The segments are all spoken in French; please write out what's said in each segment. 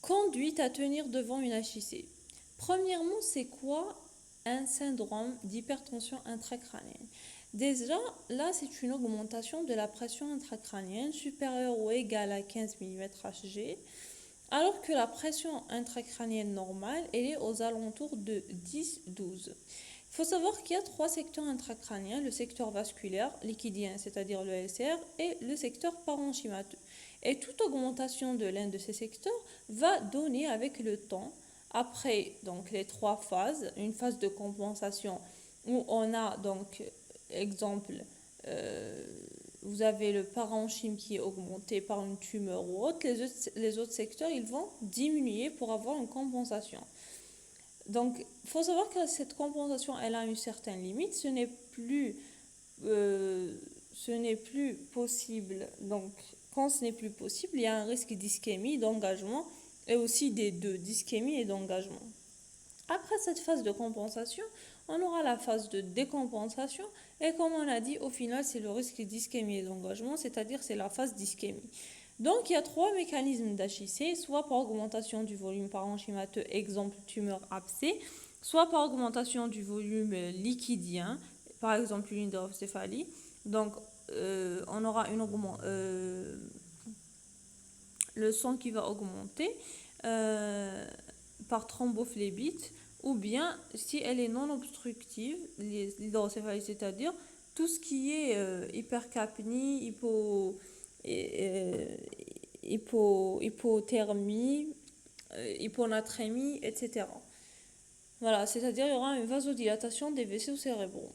Conduite à tenir devant une HIC. Premièrement, c'est quoi un syndrome d'hypertension intracrânienne? Déjà, là, c'est une augmentation de la pression intracrânienne supérieure ou égale à 15 mm Hg, alors que la pression intracrânienne normale, elle est aux alentours de 10-12. Il faut savoir qu'il y a trois secteurs intracrâniens, le secteur vasculaire, liquidien, c'est-à-dire le LCR, et le secteur parenchymateux. Et toute augmentation de l'un de ces secteurs va donner avec le temps, après donc les trois phases, une phase de compensation où on a donc, exemple, euh, vous avez le parenchyme qui est augmenté par une tumeur ou autre, les autres secteurs, ils vont diminuer pour avoir une compensation. Donc, il faut savoir que cette compensation, elle a une certaine limite. Euh, ce n'est plus possible. Donc, quand ce n'est plus possible, il y a un risque d'ischémie, d'engagement, et aussi des deux, d'ischémie et d'engagement. Après cette phase de compensation, on aura la phase de décompensation, et comme on a dit, au final, c'est le risque d'ischémie et d'engagement, c'est-à-dire c'est la phase d'ischémie. Donc, il y a trois mécanismes d'HIC, soit par augmentation du volume parenchymateux, exemple tumeur abcès, soit par augmentation du volume liquidien, par exemple une hydrocéphalie. Donc, on aura le sang qui va augmenter par thrombophlébite, ou bien si elle est non obstructive, l'hydrocéphalie, c'est-à-dire tout ce qui est hypercapnie, hypothermie, hyponatrémie, etc. Voilà, c'est-à-dire il y aura une vasodilatation des vaisseaux cérébraux.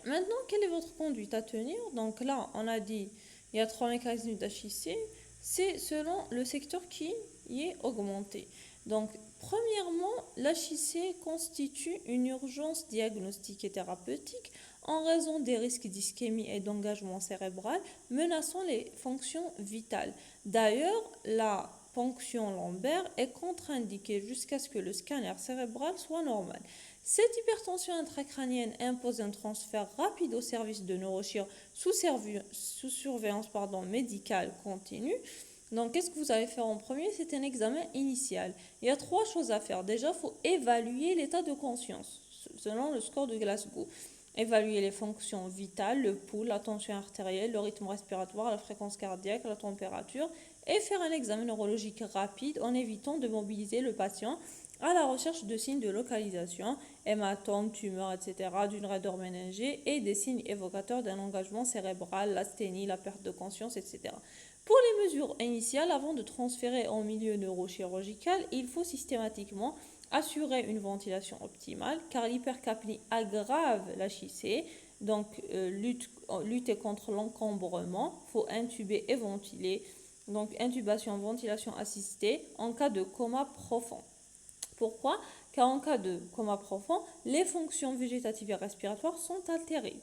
Maintenant, quelle est votre conduite à tenir? Donc là, on a dit, il y a trois mécanismes d'HIC. C'est selon le secteur qui y est augmenté. Donc, premièrement, l'HIC constitue une urgence diagnostique et thérapeutique en raison des risques d'ischémie et d'engagement cérébral menaçant les fonctions vitales. D'ailleurs, la ponction lombaire est contre-indiquée jusqu'à ce que le scanner cérébral soit normal. Cette hypertension intracrânienne impose un transfert rapide au service de neurochir sous surveillance médicale continue. Donc, qu'est-ce que vous allez faire en premier? C'est un examen initial. Il y a trois choses à faire. Déjà, il faut évaluer l'état de conscience selon le score de Glasgow. Évaluer les fonctions vitales, le pouls, la tension artérielle, le rythme respiratoire, la fréquence cardiaque, la température, et faire un examen neurologique rapide en évitant de mobiliser le patient à la recherche de signes de localisation, hématomes, tumeurs, etc., d'une raideur méningée et des signes évocateurs d'un engagement cérébral, l'asthénie, la perte de conscience, etc. Pour les mesures initiales, avant de transférer en milieu neurochirurgical, il faut systématiquement assurer une ventilation optimale car l'hypercapnie aggrave la l'HIC, donc lutter contre l'encombrement, il faut intuber et ventiler, donc intubation, ventilation assistée en cas de coma profond. Pourquoi? Car en cas de coma profond, les fonctions végétatives et respiratoires sont altérées.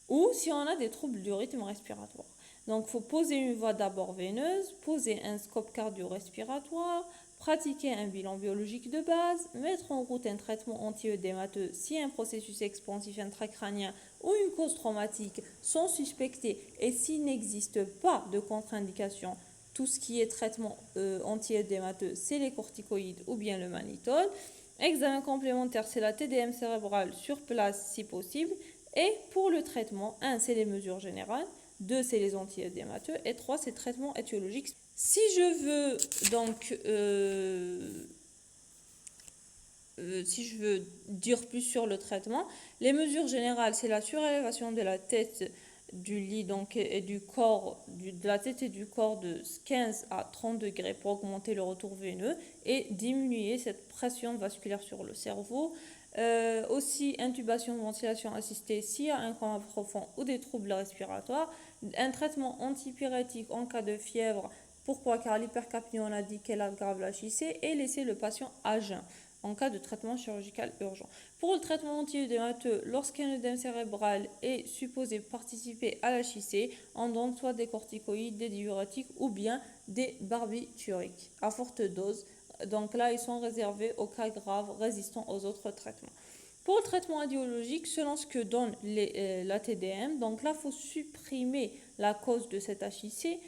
Ou si on a des troubles du rythme respiratoire. Donc, il faut poser une voie d'abord veineuse, poser un scope cardio-respiratoire, pratiquer un bilan biologique de base, mettre en route un traitement anti-œdémateux si un processus expansif intracrânien ou une cause traumatique sont suspectés et s'il n'existe pas de contre-indication, tout ce qui est traitement anti-œdémateux, c'est les corticoïdes ou bien le mannitol. Examen complémentaire, c'est la TDM cérébrale sur place si possible. Et pour le traitement, 1, c'est les mesures générales, 2, c'est les anti-œdémateux, et 3, c'est le traitement étiologique. Si je veux donc si je veux dire plus sur le traitement, les mesures générales, c'est la surélévation de la tête du lit donc, et du corps, de la tête et du corps de 15 à 30 degrés pour augmenter le retour veineux et diminuer cette pression vasculaire sur le cerveau. Aussi, intubation, ventilation assistée s'il y a un coma profond ou des troubles respiratoires. Un traitement antipyrétique en cas de fièvre. Pourquoi? Car l'hypercapnie, on a dit qu'elle aggrave la l'HIC et laisser le patient à jeun en cas de traitement chirurgical urgent. Pour le traitement anti-œdémateux, lorsqu'un œdème cérébral est supposé participer à la l'HIC, on donne soit des corticoïdes, des diurétiques ou bien des barbituriques à forte dose. Donc là, ils sont réservés aux cas graves résistants aux autres traitements. Pour le traitement radiologique, selon ce que donne la TDM, donc là, il faut supprimer la cause de cette HIC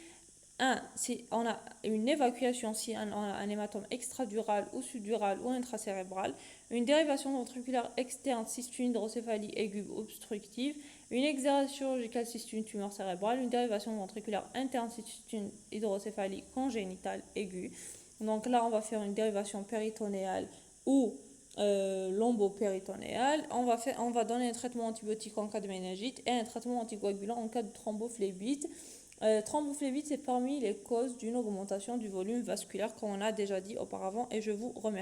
Si on a une évacuation, si on a un hématome extradural ou subdural ou intracérébral, une dérivation ventriculaire externe si c'est une hydrocéphalie aiguë ou obstructive, une exération chirurgicale si c'est une tumeur cérébrale, une dérivation ventriculaire interne si c'est une hydrocéphalie congénitale aiguë. Donc là, on va faire une dérivation péritonéale ou lombopéritonéale. On va donner un traitement antibiotique en cas de méningite et un traitement anticoagulant en cas de thrombophlébite. Thrombophlébite, c'est parmi les causes d'une augmentation du volume vasculaire, comme on a déjà dit auparavant, et je vous remercie.